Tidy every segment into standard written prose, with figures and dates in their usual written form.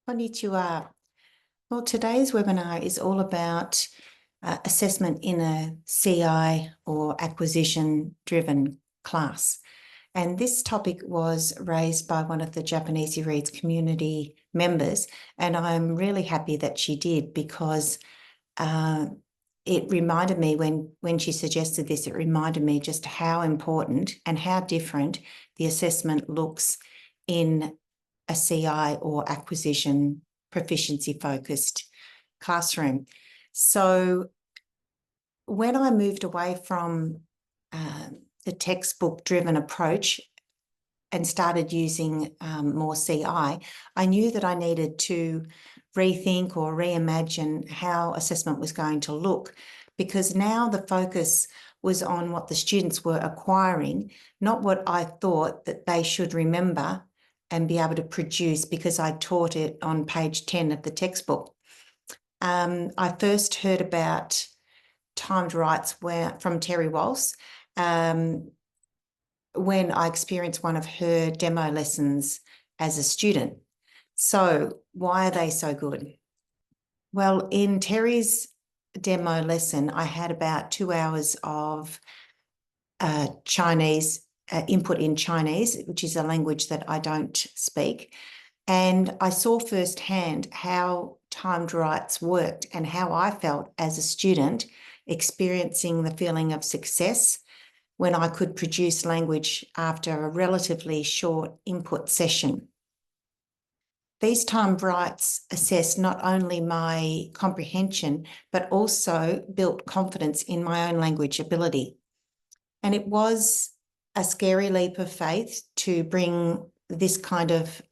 Konnichiwa. Well, today's webinar is all about assessment in a CI or acquisition-driven class. And this topic was raised by one of the JapanEasyReads community members, and I'm really happy that she did because it reminded me when she suggested this, it reminded me just how important and how different the assessment looks in a CI or acquisition proficiency focused classroom. So when I moved away from the textbook driven approach and started using more CI, I knew that I needed to rethink or reimagine how assessment was going to look, because now the focus was on what the students were acquiring, not what I thought that they should remember and be able to produce because I taught it on page 10 of the textbook. I first heard about timed writes from Terry Walsh when I experienced one of her demo lessons as a student. So why are they so good? Well, in Terry's demo lesson, I had about 2 hours of Chinese input in Chinese, which is a language that I don't speak. And I saw firsthand how timed writes worked and how I felt as a student experiencing the feeling of success when I could produce language after a relatively short input session. These timed writes assessed not only my comprehension, but also built confidence in my own language ability. And it was a scary leap of faith to bring this kind of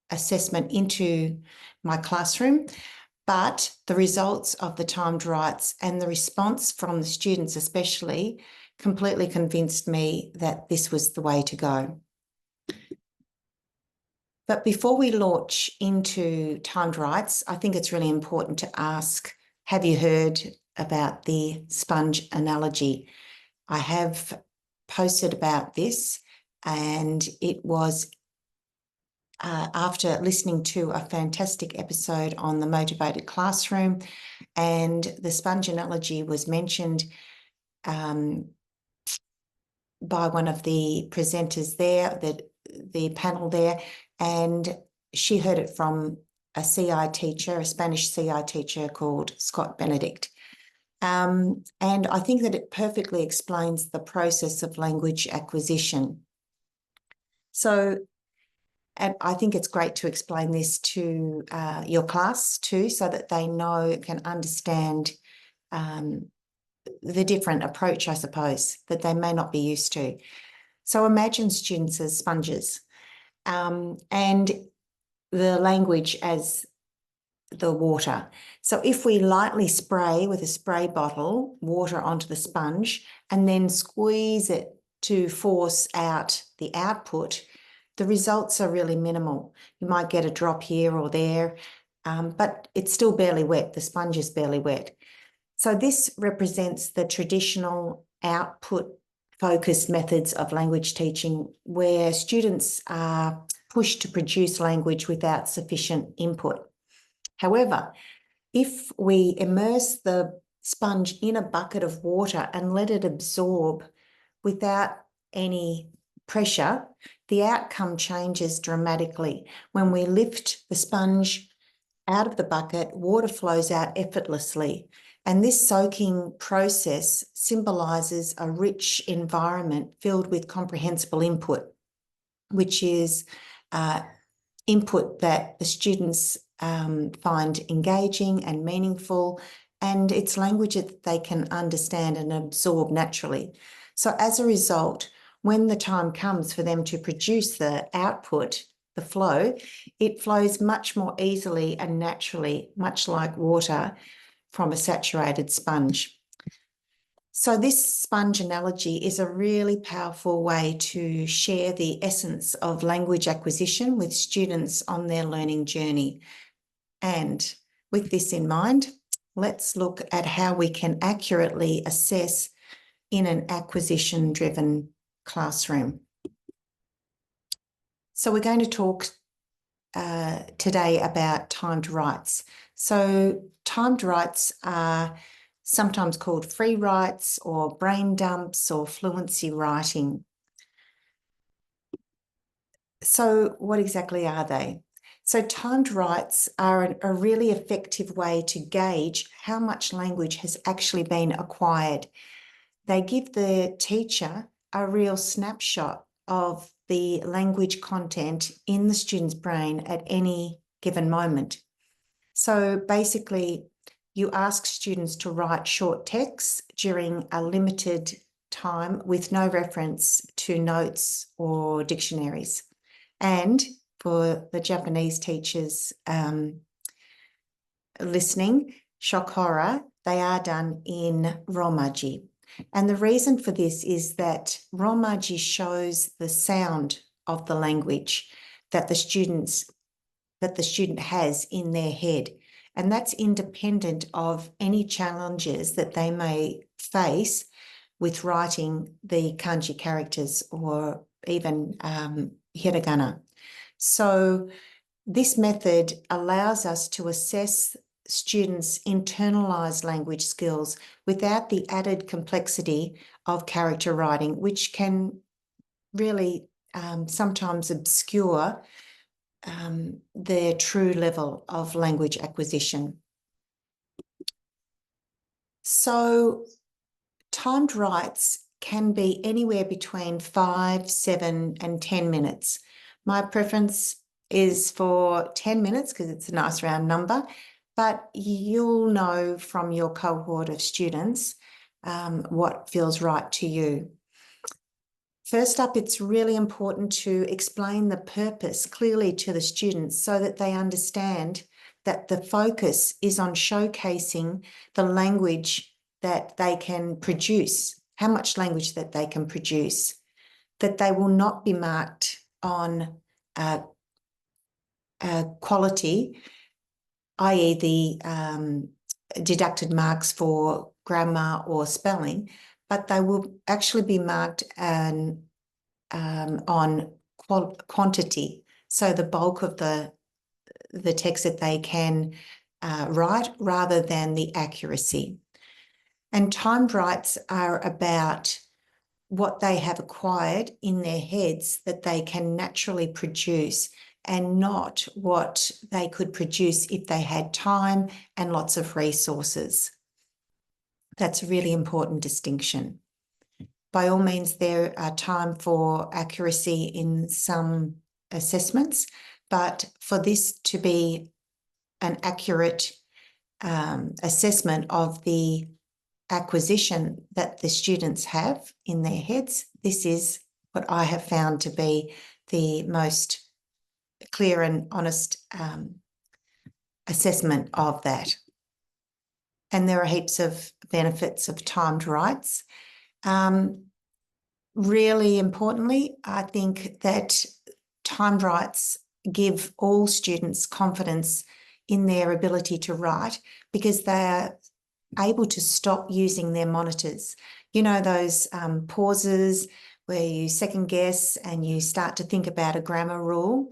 assessment into my classroom, but the results of the timed writes and the response from the students especially completely convinced me that this was the way to go. But before we launch into timed writes, I think it's really important to ask, have you heard about the sponge analogy? I have posted about this, and it was after listening to a fantastic episode on the motivated classroom, and the sponge analogy was mentioned by one of the presenters there, the panel there, and she heard it from a CI teacher, a Spanish CI teacher called Scott Benedict. And I think that it perfectly explains the process of language acquisition. So I think it's great to explain this to your class too, so that they know, can understand the different approach, I suppose, that they may not be used to. So imagine students as sponges and the language as the water. So if we lightly spray with a spray bottle water onto the sponge and then squeeze it to force out the output, the results are really minimal. You might get a drop here or there, but it's still barely wet. The sponge is barely wet. So this represents the traditional output-focused methods of language teaching, where students are pushed to produce language without sufficient input. However, if we immerse the sponge in a bucket of water and let it absorb without any pressure, the outcome changes dramatically. When we lift the sponge out of the bucket, water flows out effortlessly. And this soaking process symbolises a rich environment filled with comprehensible input, which is input that the students find engaging and meaningful, and it's language that they can understand and absorb naturally. So as a result, when the time comes for them to produce the output, the flow, it flows much more easily and naturally, much like water from a saturated sponge. So this sponge analogy is a really powerful way to share the essence of language acquisition with students on their learning journey. And with this in mind, let's look at how we can accurately assess in an acquisition-driven classroom. So we're going to talk today about timed writes. So timed writes are sometimes called free writes or brain dumps or fluency writing. So what exactly are they? So timed writes are a really effective way to gauge how much language has actually been acquired. They give the teacher a real snapshot of the language content in the student's brain at any given moment. So basically, you ask students to write short texts during a limited time with no reference to notes or dictionaries. And for the Japanese teachers listening, shock horror, they are done in romaji. And the reason for this is that romaji shows the sound of the language that the student has in their head. And that's independent of any challenges that they may face with writing the kanji characters or even hiragana. So this method allows us to assess students' internalised language skills without the added complexity of character writing, which can really sometimes obscure their true level of language acquisition. So timed writes can be anywhere between 5, 7 and 10 minutes. My preference is for 10 minutes because it's a nice round number, but you'll know from your cohort of students what feels right to you. First up, it's really important to explain the purpose clearly to the students so that they understand that the focus is on showcasing the language that they can produce, how much language that they can produce, that they will not be marked on quality, i.e. the deducted marks for grammar or spelling, but they will actually be marked on quantity. So the bulk of the text that they can write rather than the accuracy. And timed writes are about what they have acquired in their heads that they can naturally produce and not what they could produce if they had time and lots of resources. That's a really important distinction. By all means, there are time for accuracy in some assessments, but for this to be an accurate assessment of the acquisition that the students have in their heads, this is what I have found to be the most clear and honest assessment of that. And there are heaps of benefits of timed writes. Really importantly, I think that timed writes give all students confidence in their ability to write because they are able to stop using their monitors. You know, those pauses where you second guess and you start to think about a grammar rule.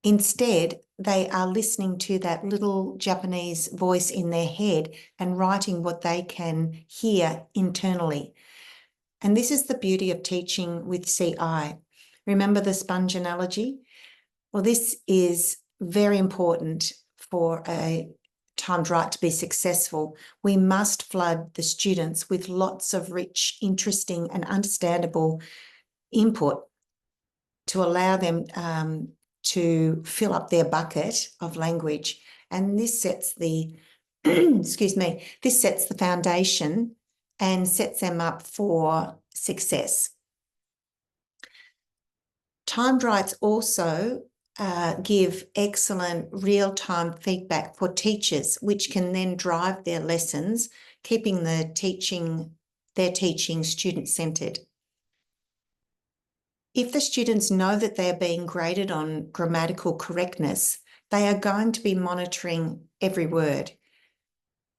Instead, they are listening to that little Japanese voice in their head and writing what they can hear internally. And this is the beauty of teaching with CI. Remember the sponge analogy? Well, this is very important for a timed write to be successful. We must flood the students with lots of rich, interesting and understandable input to allow them to fill up their bucket of language. And this sets the, excuse me, this sets the foundation and sets them up for success. Timed writes also give excellent real-time feedback for teachers, which can then drive their lessons, keeping their teaching student-centred. If the students know that they're being graded on grammatical correctness, they are going to be monitoring every word.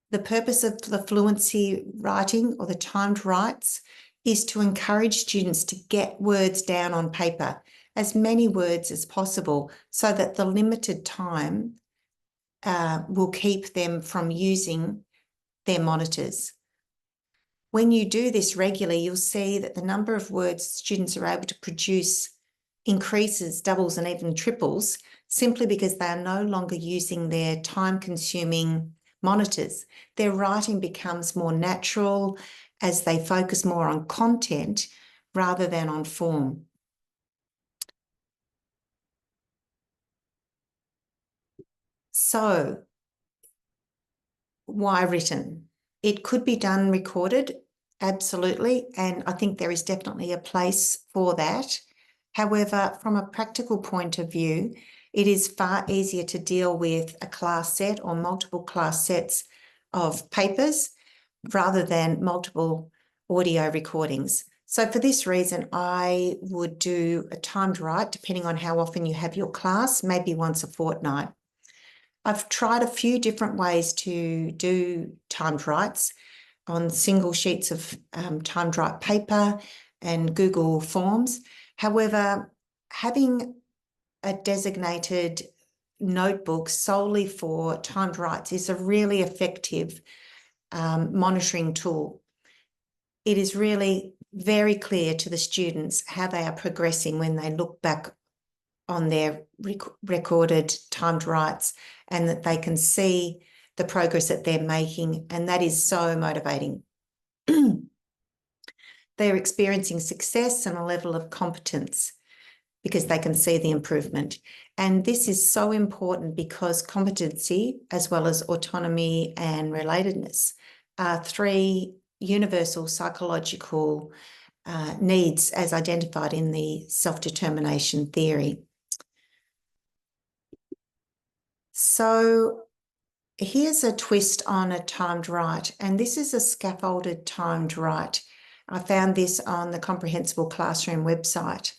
The purpose of the fluency writing or the timed writes is to encourage students to get words down on paper, as many words as possible, so that the limited time will keep them from using their monitors. When you do this regularly, you'll see that the number of words students are able to produce increases, doubles and even triples, simply because they are no longer using their time-consuming monitors. Their writing becomes more natural as they focus more on content rather than on form. So, why written? It could be done recorded, absolutely, and I think there is definitely a place for that. However, from a practical point of view, it is far easier to deal with a class set or multiple class sets of papers rather than multiple audio recordings. So for this reason, I would do a timed write, depending on how often you have your class, maybe once a fortnight. I've tried a few different ways to do timed writes on single sheets of timed write paper and Google Forms. However, having a designated notebook solely for timed writes is a really effective monitoring tool. It is really very clear to the students how they are progressing when they look back on their recorded timed writes, and that they can see the progress that they're making, and that is so motivating. They're experiencing success and a level of competence because they can see the improvement. And this is so important because competency, as well as autonomy and relatedness, are three universal psychological needs as identified in the self-determination theory. So here's a twist on a timed write, and this is a scaffolded timed write. I found this on the Comprehensible Classroom website.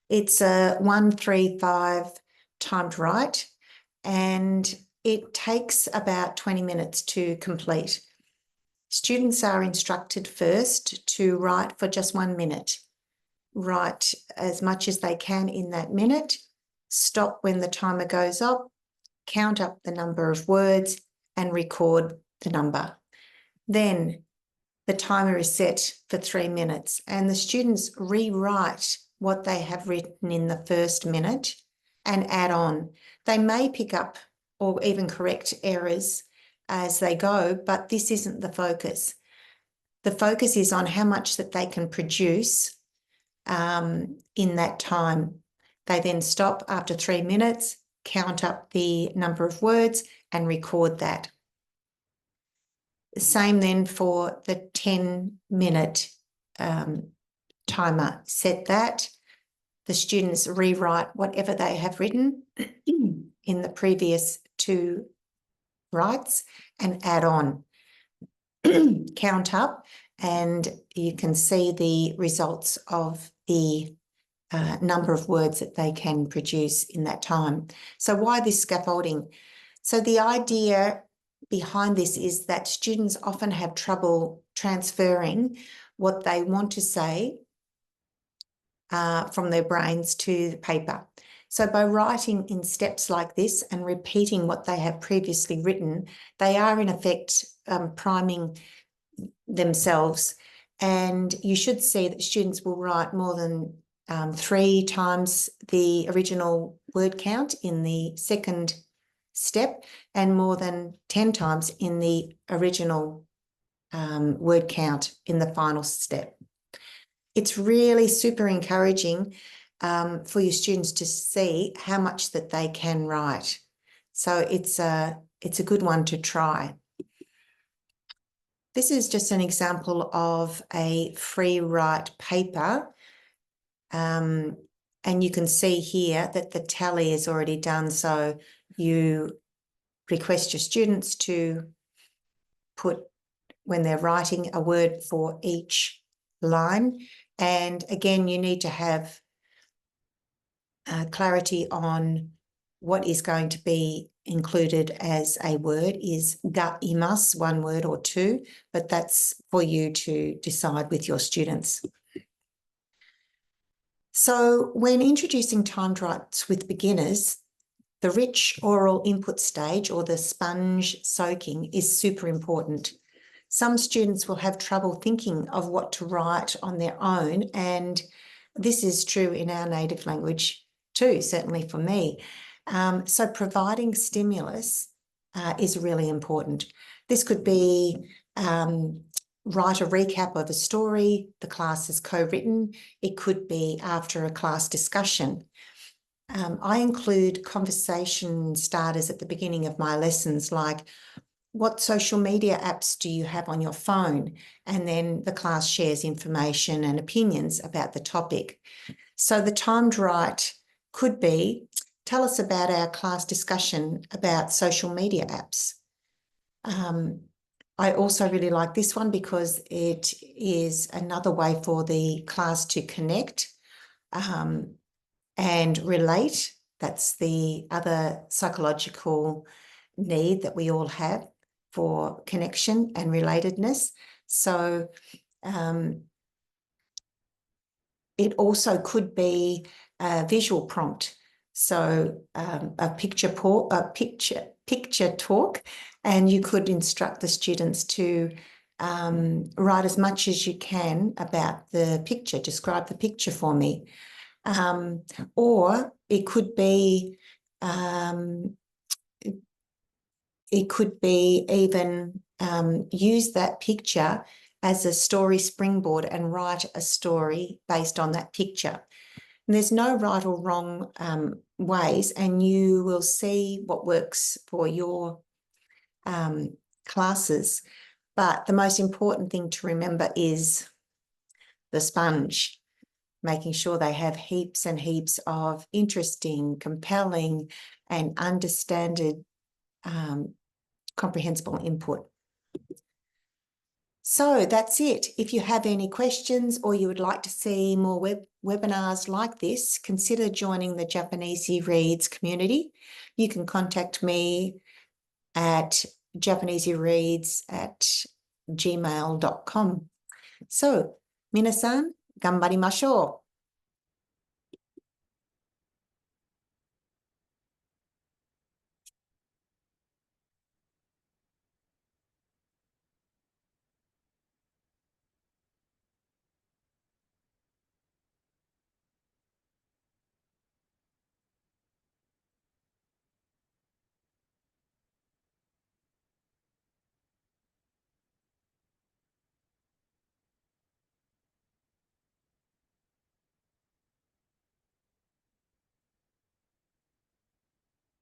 It's a 1-3-5 timed write, and it takes about 20 minutes to complete. Students are instructed first to write for just 1 minute. Write as much as they can in that minute, stop when the timer goes up, count up the number of words and record the number. Then the timer is set for 3 minutes and the students rewrite what they have written in the first minute and add on. They may pick up or even correct errors as they go, but this isn't the focus. The focus is on how much that they can produce in that time. They then stop after 3 minutes, count up the number of words and record that. Same then for the 10-minute timer. Set that. The students rewrite whatever they have written in the previous 2 writes and add on. Count up, and you can see the results of the number of words that they can produce in that time. So why this scaffolding? So the idea behind this is that students often have trouble transferring what they want to say from their brains to the paper. So by writing in steps like this and repeating what they have previously written, they are in effect priming themselves. And you should see that students will write more than 3 times the original word count in the second step and more than 10 times in the original word count in the final step. It's really super encouraging for your students to see how much that they can write. So it's a good one to try. This is just an example of a free write paper. And you can see here that the tally is already done. So you request your students to put, when they're writing, a word for each line. And again, you need to have clarity on what is going to be included as a word is ga imasu, one word or two, but that's for you to decide with your students. So when introducing timed writes with beginners, the rich oral input stage, or the sponge soaking, is super important. Some students will have trouble thinking of what to write on their own, and this is true in our native language too, certainly for me. So providing stimulus is really important. This could be write a recap of a story the class has co-written. It could be after a class discussion. I include conversation starters at the beginning of my lessons, like, what social media apps do you have on your phone? And then the class shares information and opinions about the topic. So the timed write could be, tell us about our class discussion about social media apps. I also really like this one because it is another way for the class to connect and relate. That's the other psychological need that we all have for connection and relatedness. So it also could be a visual prompt. So a picture talk, and you could instruct the students to write as much as you can about the picture. Describe the picture for me. Or it could be even use that picture as a story springboard and write a story based on that picture. And there's no right or wrong ways, and you will see what works for your classes. But the most important thing to remember is the sponge, making sure they have heaps and heaps of interesting, compelling, and understanded comprehensible input. So that's it. If you have any questions or you would like to see more webinars like this, consider joining the JapanEasyReads community. You can contact me at JapanEasyReads@gmail.com. So, minasan, ganbarimashou.